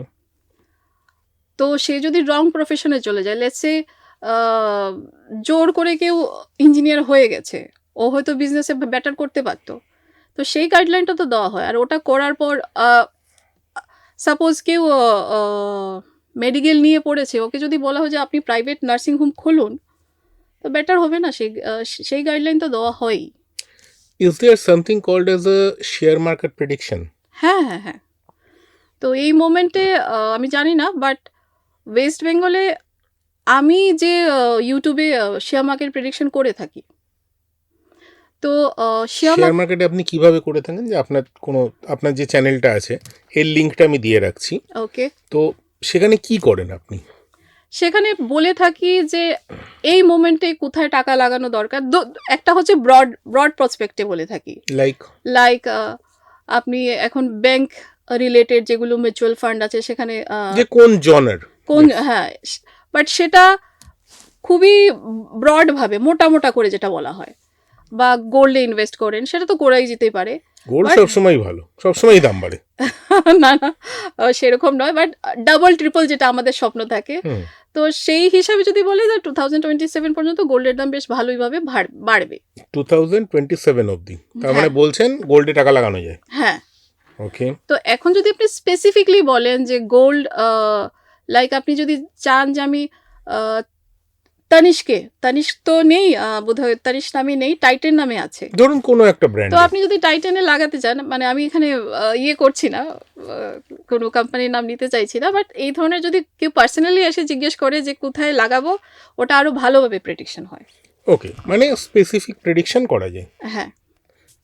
তো সে যদি রং প্রফেশনে চলে যায়, লেটসে জোর করে কেউ ইঞ্জিনিয়ার হয়ে গেছে, ও হয়তো বিজনেসে বেটার করতে পারতো, তো সেই গাইডলাইনটা তো দেওয়া হয়। আর ওটা করার পর সাপোজ কেউ মেডিকেল নিয়ে পড়েছে, ওকে যদি বলা হয় যে আপনি প্রাইভেট নার্সিং হোম খুলুন, তো বেটার হবে না? সেই গাইডলাইন তো দেওয়া হয়ই। Is there something called as a share market prediction? হ্যাঁ হ্যাঁ হ্যাঁ। তো এই মোমেন্টে আমি জানি না, বাট ওয়েস্ট বেঙ্গলে আমি যে ইউটিউবে শেয়ার মার্কেট প্রেডিকশন করে থাকি, তো শেয়ার শেয়ার মার্কেটে আপনি কিভাবে করে থাকেন, যে আপনার যে চ্যানেলটা আছে এর লিঙ্কটা আমি দিয়ে রাখছি, ওকে, তো সেখানে কি করেন আপনি? সেখানে বলে থাকি যে এই মোমেন্টে কোথায় টাকা লাগানো দরকার। একটা হচ্ছে ব্রড প্রসপেক্টে বলে থাকি, লাইক আপনি এখন ব্যাংক রিলেটেড যেগুলো মিউচুয়াল ফান্ড আছে সেখানে যে কোন জনার, হ্যাঁ, বাট সেটা খুবই ব্রড ভাবে মোটা মোটা করে যেটা বলা হয়। বা গোল্ডে ইনভেস্ট করেন, সেটা তো করাই যেতে পারে। গোল্ড সবসময় ভালো, সবসময় দাম বাড়ে। না না, সেরকম নয়, বাট ডাবল ট্রিপল যেটা আমাদের স্বপ্ন থাকে, তো সেই হিসাবে যদি বলে যে 2027 পর্যন্ত গোল্ডের দাম বেশ ভালোইভাবে বাড়বে। 2027 অবধি, তার মানে বলছেন গোল্ডে টাকা লাগানো যায়? হ্যাঁ। ওকে, তো এখন যদি আপনি স্পেসিফিকলি বলেন যে গোল্ড, লাইক আপনি যদি চান যে আমি তানিস্ক তো নেই, বোধহয় তানিস্ক নামে নেই, টাইটেন নামে আছে, ধরুন কোনো একটা ব্র্যান্ড, তো আপনি যদি টাইটেনে লাগাতে চান, মানে আমি এখানে করছি না, কোনো কোম্পানির নাম নিতে চাইছি না, বাট এই ধরনের যদি কেউ পার্সোনালি এসে জিজ্ঞেস করে যে কোথায় লাগাবো, ওটা আরো ভালোভাবে প্রেডিকশন হয়। ওকে, মানে স্পেসিফিক প্রেডিকশন করা যায়। হ্যাঁ।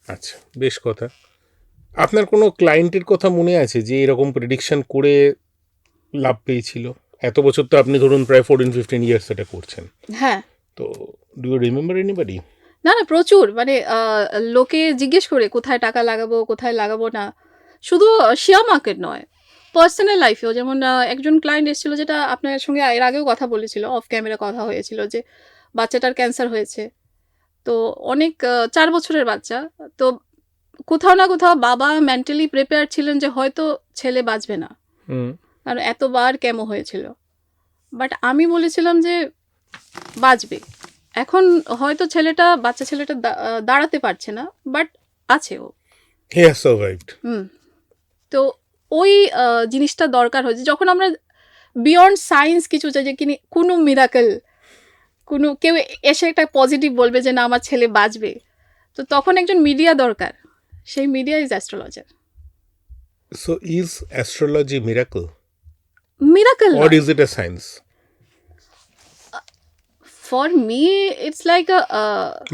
আচ্ছা, বেশ কথা। আপনার কোনো ক্লায়েন্টের কথা মনে আছে যে এরকম প্রেডিকশন করে লাভ পেয়েছিল? এত বছর তো আপনি ধরুন প্রায় 14-15 ইয়ার্স এটা করছেন। হ্যাঁ। তো ডু ইউ রিমেম্বার এনিবডি? না না, প্রচুর, মানে লোকে জিজ্ঞেস করে কোথায় টাকা লাগাবো কোথায় লাগাবো না, শুধু শেয়ার মার্কেট নয়, পার্সোনাল লাইফেও। যেমন একজন ক্লায়েন্ট এসেছিল, যেটা আপনার সঙ্গে এর আগেও কথা বলেছিল, অফ ক্যামেরা কথা হয়েছিল, যে বাচ্চাটার ক্যান্সার হয়েছে, তো অনেক 4 বছরের বাচ্চা। তো কোথাও না কোথাও বাবা মেন্টালি প্রিপেয়ার ছিলেন যে হয়তো ছেলে বাঁচবে না, আর এতবার কেমো হয়েছিল, বাট আমি বলেছিলাম যে বাঁচবে। এখন হয়তো বাচ্চা ছেলেটা দাঁড়াতে পারছে না, বাট আছে ও। He has সারভাইভড। তো ওই জিনিসটা দরকার হয়েছে, যখন আমরা বিয়ন্ড সায়েন্স কিছু চাই, যে কোনো মিরাকেল, কোনো কেউ এসে একটা পজিটিভ বলবে যে না আমার ছেলে বাঁচবে, তো তখন একজন মিডিয়া দরকার, সেই media is astrologer. So is astrology miracle? Miracle or is it a science? For me it's like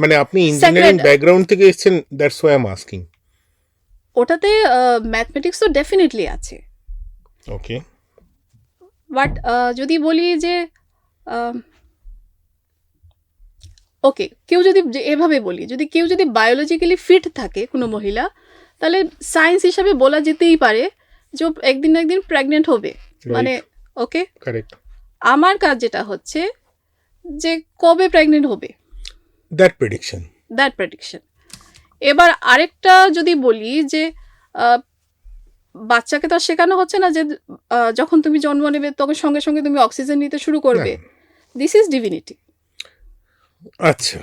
মানে আপনি ইঞ্জিনিয়ারিং ব্যাকগ্রাউন্ড থেকে এসেছেন, that's why I am asking. ওটাতে ম্যাথমেটিক্স তো ডেফিনেটলি আছে। ওকে, বাট যদি বলি যে ওকে, কেউ যদি এভাবে বলি, যদি কেউ যদি বায়োলজিক্যালি ফিট থাকে কোনো মহিলা, তাহলে সায়েন্স হিসাবে বলা যেতেই পারে যে একদিন না একদিন প্রেগনেন্ট হবে, মানে ওকে কারেক্ট। আমার কাজ যেটা হচ্ছে যে কবে প্রেগনেন্ট হবে, দ্যাট প্রেডিকশন। এবার আরেকটা যদি বলি যে বাচ্চাকে তো আর শেখানো হচ্ছে না যে যখন তুমি জন্ম নেবে তখন সঙ্গে সঙ্গে তুমি অক্সিজেন নিতে শুরু করবে। This is divinity. আচ্ছা,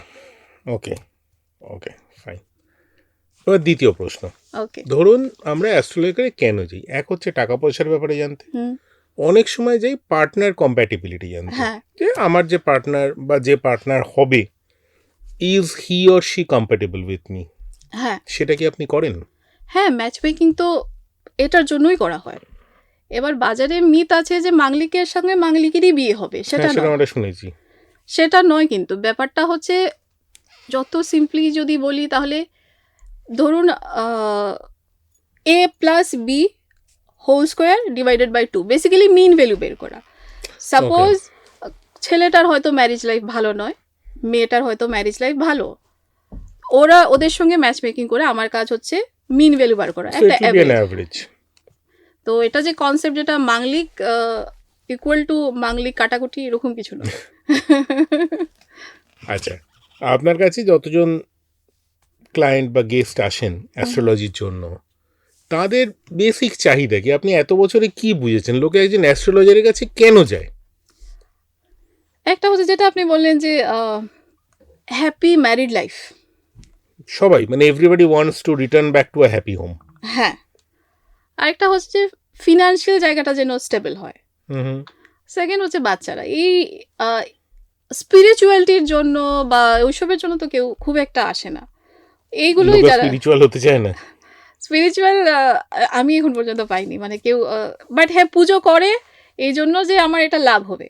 ওকে ওকে ফাইন। এবার দ্বিতীয় প্রশ্ন, ওকে। ধরুন আমরা অ্যাস্ট্রোলজিক্যালে কেন যাই? এক হচ্ছে টাকা পয়সার ব্যাপারে জানতে, অনেক সময় যাই পার্টনার কম্প্যাটিবিলিটি জানতে, হ্যাঁ যে আমার যে পার্টনার বা যে পার্টনার হবে is he or she compatible with me, হ্যাঁ সেটা কি আপনি করেন? হ্যাঁ, ম্যাচ মেকিং তো এটার জন্যই করা হয়। এবার বাজারে মিথ আছে যে মাঙ্গলিকের সঙ্গে মাঙ্গলিকেরই বিয়ে হবে, সেটা হ্যাঁ, সেটা নয়। আমরা শুনেছি। সেটা নয়, কিন্তু ব্যাপারটা হচ্ছে যত সিম্পলি যদি বলি তাহলে ধরুন A plus B whole square divided by 2, basically mean value বের করা। সাপোজ ছেলেটার হয়তো ম্যারেজ লাইফ ভালো নয়, মেয়েটার হয়তো ম্যারেজ লাইফ ভালো, ওদের সঙ্গে ম্যাচ মেকিং করে আমার কাজ হচ্ছে মিন ভ্যালু বার করা, So একটা it will be an average. average. তো এটা যে কনসেপ্ট, যেটা মাঙ্গলিক ইকুয়াল টু মাঙ্গলিক কাটাকুটি, এরকম কিছু নয়। আচ্ছা, আপনার কাছে যতজন ক্লায়েন্ট বা গেস্ট আসেন অ্যাস্ট্রোলজির জন্য, তাদের বেসিক চাহিদা কি? আপনি এত বছরে কি বুঝেছেন লোকে একজন অ্যাস্ট্রোলজারের কাছে কেন যায়? একটা হচ্ছে যেটা আপনি বললেন যে হ্যাপি ম্যারিড লাইফ। সবাই মানে everybody wants to return back to a happy home. হ্যাঁ, আরেকটা হচ্ছে ফিনান্সিয়াল জায়গাটা যেন স্টেবল হয়। হুম, সেকেন্ড হচ্ছে বাচ্চারা এই স্পিরিচুয়ালিটির জন্য বা ওইসবের জন্য তো কেউ খুব একটা আসে না, এইগুলোই লোকে যারা স্পিরিচুয়াল হতে চায় না। স্পিরিচুয়াল আমি এখন পর্যন্ত পাইনি, মানে কেউ বাট হ্যাঁ পুজো করে এই জন্য যে আমার এটা লাভ হবে।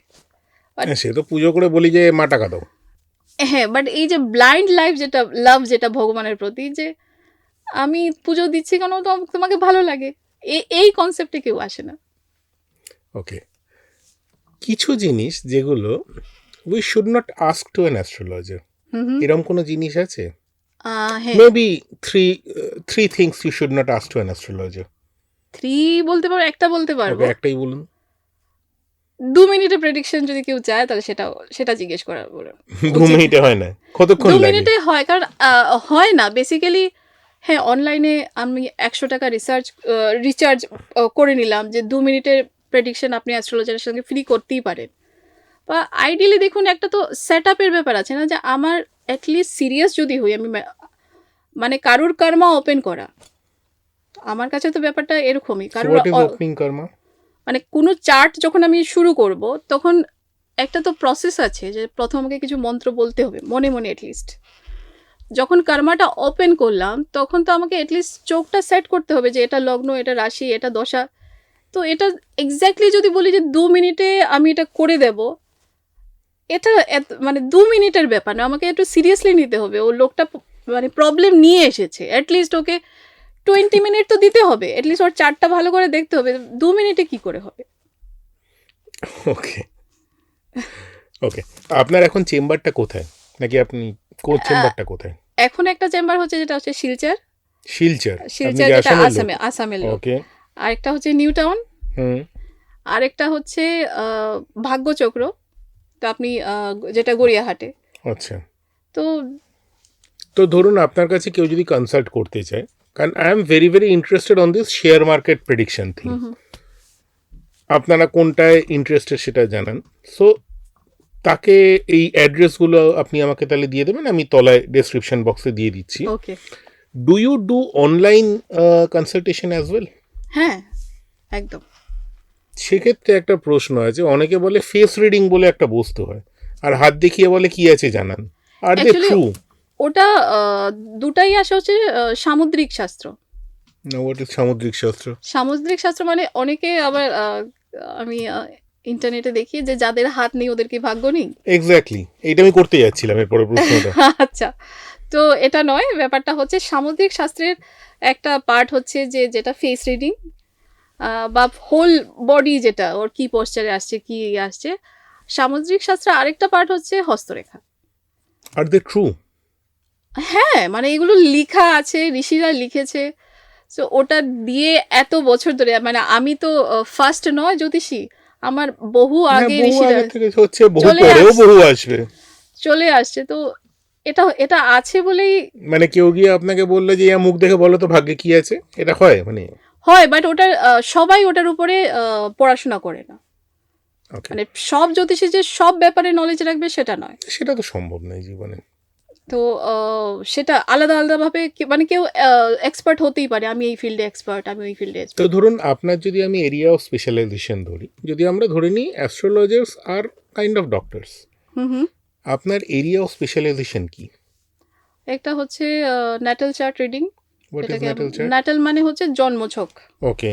হ্যাঁ, সে তো পুজো করে বলি যে মা টাকা দাও। হ্যাঁ, বাট এই যে ব্লাইন্ড লাইফ, যেটা লাভ, যেটা ভগবানের প্রতি, যে আমি পুজো দিচ্ছি কেন, তোমাকে ভালো লাগে, এই কনসেপ্টে কেউ আসে না। ওকে, কিছু জিনিস যেগুলো we should not ask to an astrologer, এরকম কোনো জিনিস আছে? হ্যাঁ, maybe three things you should not ask to an astrologer. 3 বলতে পারবো, একটা বলতে পারবো। ওকে, একটাই বলুন। 2 মিনিটের প্রেডিকশন যদি কেউ চায় তাহলে সেটা জিজ্ঞেস করার বলে। 2 মিনিটে হয় না, কতক্ষণ 2 লাগে? মিনিটে হয়, কারণ হয় না বেসিক্যালি। হ্যাঁ, অনলাইনে আমি 100 টাকা রিচার্জ করে নিলাম যে 2 মিনিটের প্রেডিকশন আপনি অ্যাস্ট্রোলজারের সঙ্গে ফ্রি করতেই পারেন। বা আইডিয়ালি দেখুন, একটা তো সেট আপের ব্যাপার আছে না, যে আমার অ্যাটলিস্ট সিরিয়াস যদি হই, আমি মানে কারুর কর্মা ওপেন করা, আমার কাছে তো ব্যাপারটা এরকমই। So কারুর what is opening karma? মানে কোনো চার্ট যখন আমি শুরু করব, তখন একটা তো প্রসেস আছে যে প্রথম আমাকে কিছু মন্ত্র বলতে হবে মনে মনে অ্যাটলিস্ট। যখন কর্মাটা ওপেন করলাম, তখন তো আমাকে অ্যাটলিস্ট চোখটা সেট করতে হবে যে এটা লগ্ন, এটা রাশি, এটা দশা। তো এটা এক্স্যাক্টলি যদি বলি যে 2 মিনিটে আমি এটা করে দেব, এটা মানে 2 মিনিটের ব্যাপার না, আমাকে একটু সিরিয়াসলি নিতে হবে। ও লোকটা মানে প্রবলেম নিয়ে এসেছে, অ্যাটলিস্ট ওকে 20 মিনিট তো দিতে হবে, অ্যাটলিস্ট ওর চার্টটা ভালো করে দেখতে হবে। 2 মিনিটে কি করে হবে? ওকে ওকে, আপনার এখন চেম্বারটা কোথায়, নাকি আপনি চেম্বারটা কোথায়? এখন একটা চেম্বার হচ্ছে যেটা হচ্ছে শিলচর, শিলচর। যেটা আসামের লোক। ওকে। আরেকটা হচ্ছে নিউ টাউন, হুম। আরেকটা হচ্ছে ভাগ্যচক্র, তো আপনি যেটা গড়িয়াহাটে। আচ্ছা, তো তো ধরুন আপনার কাছে কেউ যদি কনসাল্ট করতে চায়, কারণ I am very very interested on this share market prediction thing, আপনারা কোনটায় ইন্টারেস্টেড সেটা জানান। সো তাকে এই অ্যাড্রেসগুলো আপনি আমাকে তাহলে দিয়ে দেবেন, আমি তলায় ডেসক্রিপশন বক্সে দিয়ে দিচ্ছি। Okay, do you do online consultation as well? হ্যাঁ একদম। সেক্ষেত্রে একটা প্রশ্ন আছে, অনেকে বলে ফেস রিডিং বলে একটা বস্তু হয়, আর হাত দেখিয়ে বলে কি আছে জানান, আর দে Actually, ট্রু? ওটা দুটাই আসে হচ্ছে সামুদ্রিক শাস্ত্র। না, হোয়াট ইজ সামুদ্রিক শাস্ত্র? সামুদ্রিক শাস্ত্র মানে অনেকে আবার আমি ইন্টারনেটে দেখি যে যাদের হাত নেই ওদের কি ভাগ্য নেই। এক্স্যাক্টলি, এইটা আমি করতে যাচ্ছিলাম এরপরে প্রশ্নটা। আচ্ছা, তো এটা নয়, ব্যাপারটা হচ্ছে সামুদ্রিক শাস্ত্রের একটা পার্ট হচ্ছে যেটা ফেস রিডিং বা হোল বডি, যেটা ওর কি পোস্টারে আসছে, কি আসছে। সামুদ্রিক শাস্ত্রে আরেকটা পার্ট হচ্ছে হস্তরেখা। আর দে ট্রু? হ্যাঁ, মানে এগুলো লেখা আছে, ঋষিরা লিখেছে। তো ওটা দিয়ে এত বছর ধরে, মানে আমি তো ফার্স্ট নয় জ্যোতিষী, আমার বহু আগে ঋষিরা হচ্ছে, বহু চলে পরেও আসছে। বহু আসবে। চলে আসছে। তো এটা আছে বলেই মানে কেউ গিয়ে আপনাকে বললো যে মুখ দেখে বলো তো ভাগ্যে কি আছে, এটা হয়? মানে হয়, বাট ওটার সবাই ওটার উপরে পড়াশোনা করে না। ওকে, মানে সব জ্যোতিষী যে সব ব্যাপারে নলেজ রাখবে সেটা নয়। সেটা তো সম্ভব নয় জীবনে। তো সেটা আলাদা আলাদাভাবে মানে কেউ এক্সপার্ট হতেই পারে, আমি এই ফিল্ডে এক্সপার্ট, আমি ওই ফিল্ডে তো ধরুন আপনার যদি আমি এরিয়া অফ স্পেশালাইজেশন ধরি, যদি আমরা ধরে নিই astrologers are kind of doctors, hmm. আপনার এরিয়া অফ স্পেশালাইজেশন কি? একটা হচ্ছে natal chart reading. What is natal chart? Natal মানে হচ্ছে জন্মছক। ওকে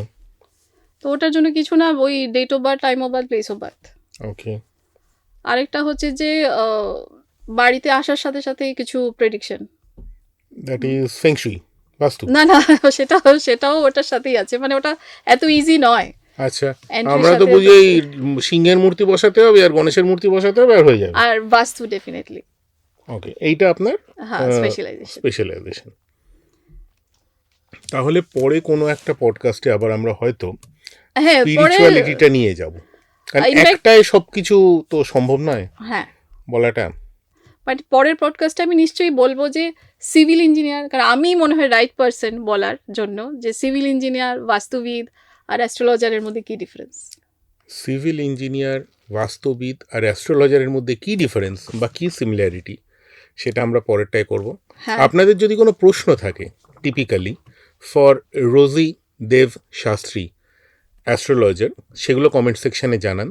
তো ওটার জন্য কিছু না, ওই date of birth, time of birth, place of birth. Okay, আরেকটা হচ্ছে যে বাড়িতে আসার সাথে সাথে কিছু প্রেডিকশন। দ্যাট ইজ ফেংশুই, বাস্তু। না সেটাও ওটার সাথেই আছে, মানে ওটা এত ইজি নয়। আচ্ছা, Entry আমরা তো সাথে বুঝি এই সিংহের মূর্তি বসাতে হবে আর গণেশের মূর্তি বসাতে হবে আর হয়ে যাবে। আর বাস্তু ডেফিনেটলি। ওকে, এইটা আপনার হ্যাঁ, স্পেশালাইজেশন। স্পেশালাইজেশন। তাহলে পরে কোনো একটা পডকাস্টে আবার আমরা হয়তো হ্যাঁ, পরে স্পিরিচুয়ালিটিটা নিয়ে যাব, কারণ In fact- একটাই সবকিছু তো সম্ভব নয় হ্যাঁ, বলাটা। বাট পরের পডকাস্টে আমি নিশ্চয়ই বলবো যে সিভিল ইঞ্জিনিয়ার, কারণ আমি মনে হয় রাইট পারসন বলার জন্য যে সিভিল ইঞ্জিনিয়ার, বাস্তুবিদ আর অ্যাস্ট্রোলজারের মধ্যে কি ডিফারেন্স। সিভিল ইঞ্জিনিয়ার, বাস্তুবিদ আর অ্যাস্ট্রোলজারের মধ্যে কি ডিফারেন্স বা কি সিমিলারিটি, সেটা আমরা পরেরটাই করব। হ্যাঁ, আপনাদের যদি কোনো প্রশ্ন থাকে typically for Rosy Deb Shastri astrologer, সেগুলো কমেন্ট সেকশানে জানান।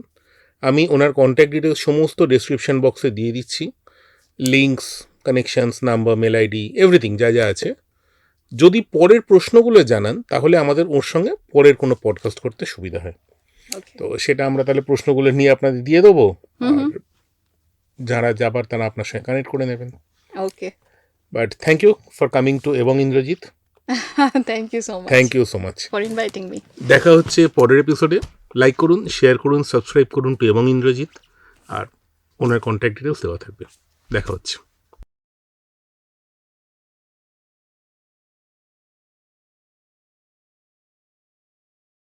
আমি ওনার কন্ট্যাক্ট ডিটেলস সমস্ত ডেসক্রিপশন বক্সে দিয়ে দিচ্ছি, links, connections, number, mail ID, everything যা যা আছে। যদি পরের প্রশ্নগুলো জানান তাহলে আমাদের ওর সঙ্গে পরের কোনো পডকাস্ট করতে সুবিধা হয়। ওকে, তো সেটা আমরা তাহলে প্রশ্নগুলো নিয়ে আপনাদের দিয়ে দেবো, আর যারা যাবার তারা আপনার সঙ্গে কানেক্ট করে নেবেন। Okay. But thank you for coming to এবং Indrajit. Thank you so much thank you so much. For inviting me. দেখা হচ্ছে পরের এপিসোডে। লাইক করুন, শেয়ার করুন, সাবস্ক্রাইব করুন টু এবং ইন্দ্রজিৎ, আর ওনার কন্ট্যাক্ট ডিটেলস দেওয়া থাকবে। দেখা হচ্ছে।